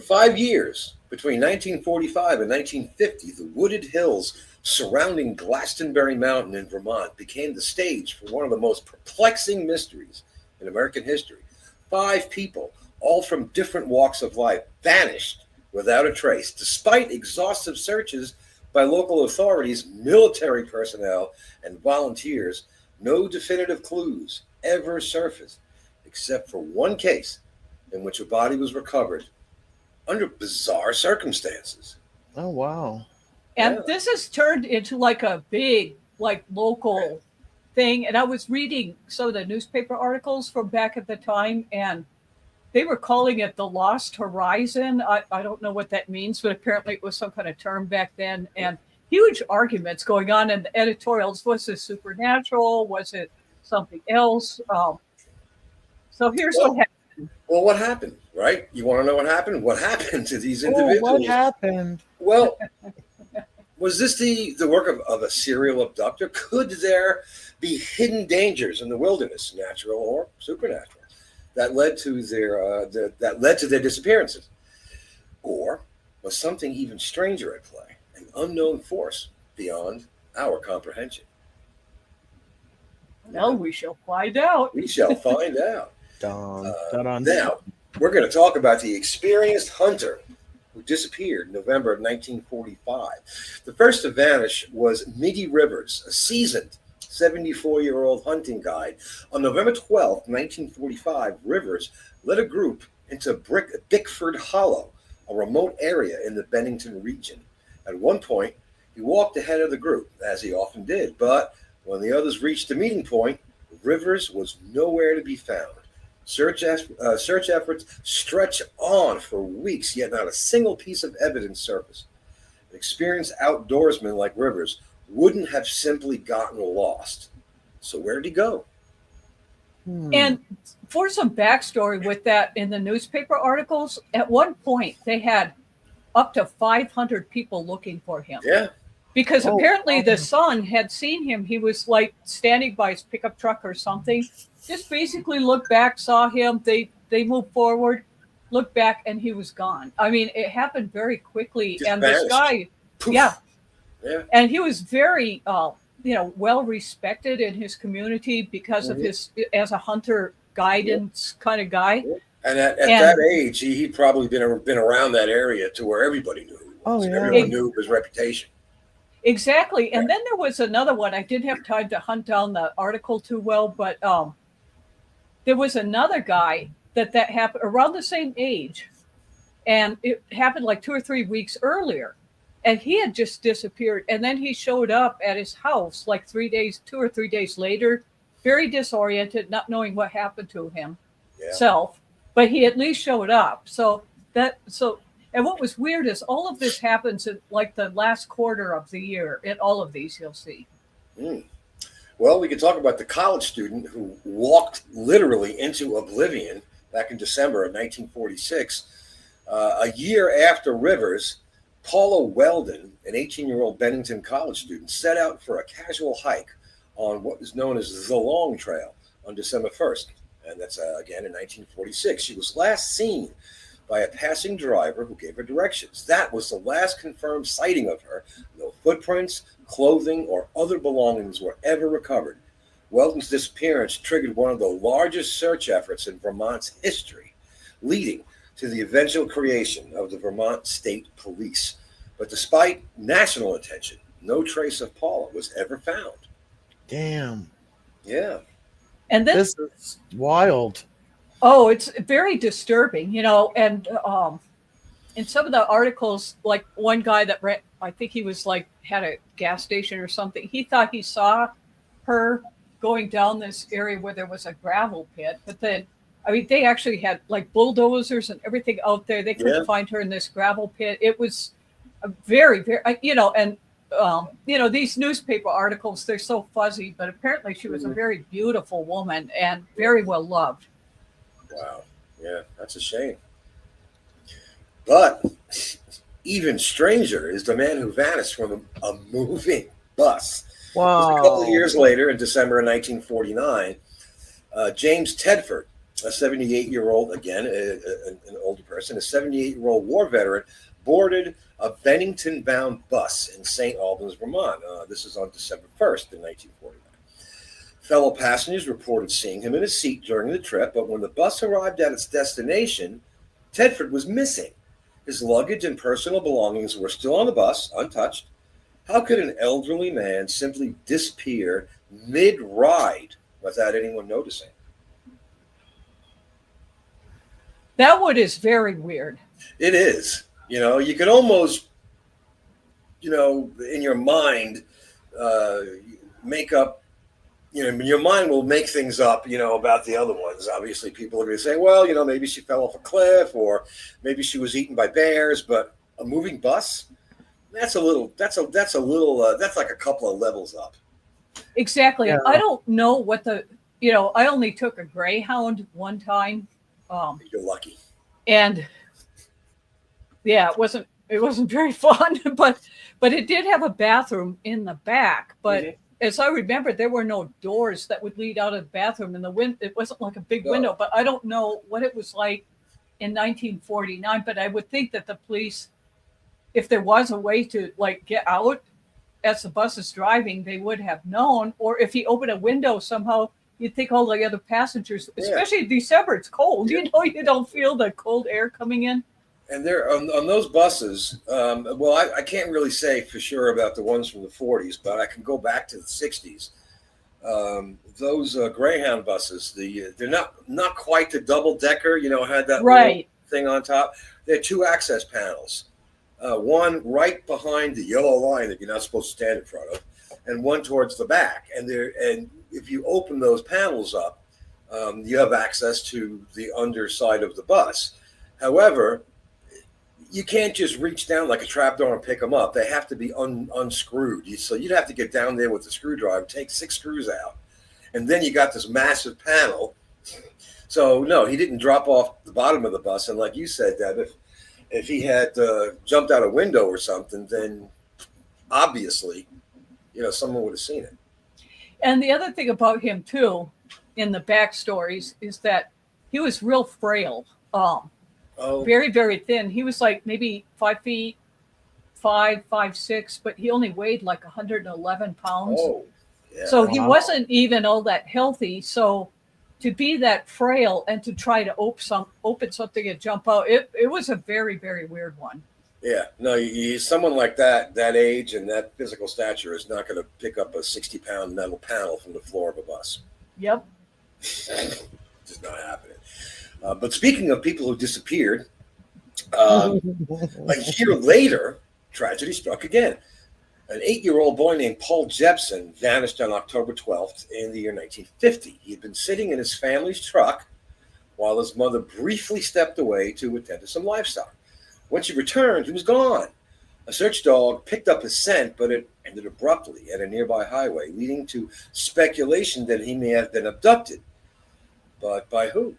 5 years, between 1945 and 1950, the wooded hills surrounding Glastonbury Mountain in Vermont became the stage for one of the most perplexing mysteries in American history. 5 people, all from different walks of life, vanished without a trace, despite exhaustive searches by local authorities, military personnel, and volunteers. No definitive clues ever surfaced, except for one case in which a body was recovered under bizarre circumstances. Oh, wow. And this has turned into like a big, like local thing. And I was reading some of the newspaper articles from back at the time, and they were calling it the Lost Horizon. I don't know what that means, but apparently it was some kind of term back then. And huge arguments going on in the editorials. Was this supernatural? Was it something else? So here's what happened. Well, what happened, right? You want to know what happened? What happened to these individuals? What happened? Well, was this the work of a serial abductor? Could there be hidden dangers in the wilderness, natural or supernatural, that led to their disappearances? Or was something even stranger at play, an unknown force beyond our comprehension? Well, we shall find out. We shall find out. Now, we're going to talk about the experienced hunter who disappeared in November of 1945. The first to vanish was Miggy Rivers, a seasoned 74-year-old hunting guide. On November 12, 1945, Rivers led a group into Bickford Hollow, a remote area in the Bennington region. At one point, he walked ahead of the group, as he often did, but when the others reached the meeting point, Rivers was nowhere to be found. Search efforts stretched on for weeks, yet not a single piece of evidence surfaced. An experienced outdoorsman like Rivers wouldn't have simply gotten lost. So where did he go? And for some backstory with that, in the newspaper articles, at one point they had up to 500 people looking for him. Yeah. Because apparently the son had seen him. He was like standing by his pickup truck or something. Just basically looked back, saw him. They moved forward, looked back, and he was gone. I mean, it happened very quickly. Just and vanished. This guy, Poof. yeah. And he was very, well respected in his community because of his, as a hunter guidance kind of guy. And at that age, he'd probably been around that area to where everybody knew who he was. Everyone knew his reputation. Exactly. And then there was another one. I didn't have time to hunt down the article too well, but there was another guy that happened around the same age. And it happened like 2 or 3 weeks earlier. And he had just disappeared. And then he showed up at his house like 2 or 3 days later, very disoriented, not knowing what happened to himself. But he at least showed up. And what was weird is all of this happens in like the last quarter of the year. In all of these, you'll see. Well, we could talk about the college student who walked literally into oblivion back in December of 1946. A year after Rivers, Paula Weldon, an 18-year-old Bennington college student, set out for a casual hike on what is known as the Long Trail on December 1st. And that's, again, in 1946. She was last seen by a passing driver who gave her directions. That was the last confirmed sighting of her. No footprints, clothing, or other belongings were ever recovered. Weldon's disappearance triggered one of the largest search efforts in Vermont's history, leading to the eventual creation of the Vermont State Police. But despite national attention, no trace of Paula was ever found. Damn. Yeah. And this is wild. Oh, it's very disturbing, and in some of the articles, like one guy that read, I think he was like, had a gas station or something. He thought he saw her going down this area where there was a gravel pit, but then, they actually had like bulldozers and everything out there. They couldn't find her in this gravel pit. It was a very, very, these newspaper articles, they're so fuzzy, but apparently she was a very beautiful woman and very well loved. Wow. Yeah, that's a shame. But even stranger is the man who vanished from a moving bus. Wow. Just a couple of years later, in December of 1949, James Tedford, a 78-year-old, again, an older person, a 78-year-old war veteran, boarded a Bennington-bound bus in St. Albans, Vermont. This is on December 1st in 1949. Fellow passengers reported seeing him in a seat during the trip, but when the bus arrived at its destination, Tedford was missing. His luggage and personal belongings were still on the bus, untouched. How could an elderly man simply disappear mid-ride without anyone noticing? That one is very weird. It is. You could almost, in your mind, make up, your mind will make things up, about the other ones. Obviously, people are going to say, well, maybe she fell off a cliff or maybe she was eaten by bears, but a moving bus, that's like a couple of levels up. Exactly. Yeah. I don't know what I only took a Greyhound one time. You're lucky. And yeah, it wasn't very fun, but it did have a bathroom in the back. But as I remember, there were no doors that would lead out of the bathroom, and it wasn't like a big window. But I don't know what it was like in 1949. But I would think that the police, if there was a way to get out as the bus is driving, they would have known. Or if he opened a window somehow, you'd think all the other passengers, especially in December, it's cold. You don't feel the cold air coming in. And there on those buses, I can't really say for sure about the ones from the 40s, but I can go back to the 60s. Those Greyhound buses, they're not quite the double decker, had that little thing on top. They're 2 access panels, one right behind the yellow line that you're not supposed to stand in front of, and one towards the back. And if you open those panels up, you have access to the underside of the bus. However, you can't just reach down like a trapdoor and pick them up. They have to be unscrewed. So you'd have to get down there with the screwdriver, take 6 screws out, and then you got this massive panel. So no, he didn't drop off the bottom of the bus. And like you said, Deb, if he had jumped out a window or something, then obviously, someone would have seen it. And the other thing about him too, in the backstories, is that he was real frail. Very, very thin. He was like maybe 5 feet, 5'6", but he only weighed like 111 pounds. Oh, yeah. So he wasn't even all that healthy. So to be that frail and to try to open something and jump out, it was a very, very weird one. Yeah, no, someone like that age and that physical stature is not going to pick up a 60-pound metal panel from the floor of a bus. Yep. Just not happening. But speaking of people who disappeared, a year later, tragedy struck again. An 8-year-old boy named Paul Jepson vanished on October 12th in the year 1950. He had been sitting in his family's truck while his mother briefly stepped away to attend to some livestock. When she returned, he was gone. A search dog picked up his scent, but it ended abruptly at a nearby highway, leading to speculation that he may have been abducted. But by who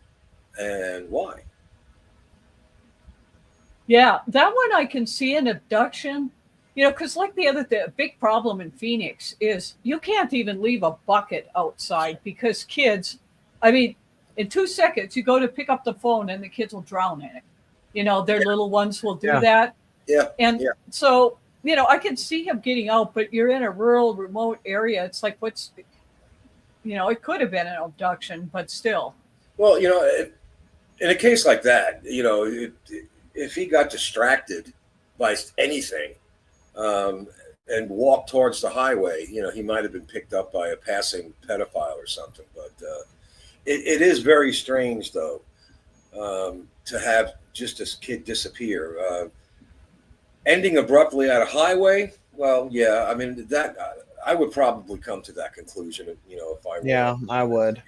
and why? Yeah, that one I can see an abduction. Because like the big problem in Phoenix is you can't even leave a bucket outside because kids, in 2 seconds, you go to pick up the phone and the kids will drown in it. Their little ones will do that. Yeah. And so, I can see him getting out, but you're in a rural, remote area. It's like, it could have been an abduction, but still. Well, in a case like that, if he got distracted by anything and walked towards the highway, he might have been picked up by a passing pedophile or something. But it is very strange, though, to have just this kid disappear. Ending abruptly at a highway, well, yeah, that I would probably come to that conclusion, if I were. Yeah, I would.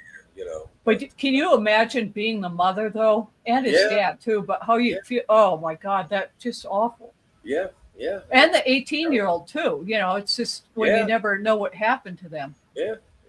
But can you imagine being the mother, though, and his dad, too, but how you feel? Oh, my God, that's just awful. Yeah, yeah. And the 18-year-old, too. It's just when you never know what happened to them. Yeah,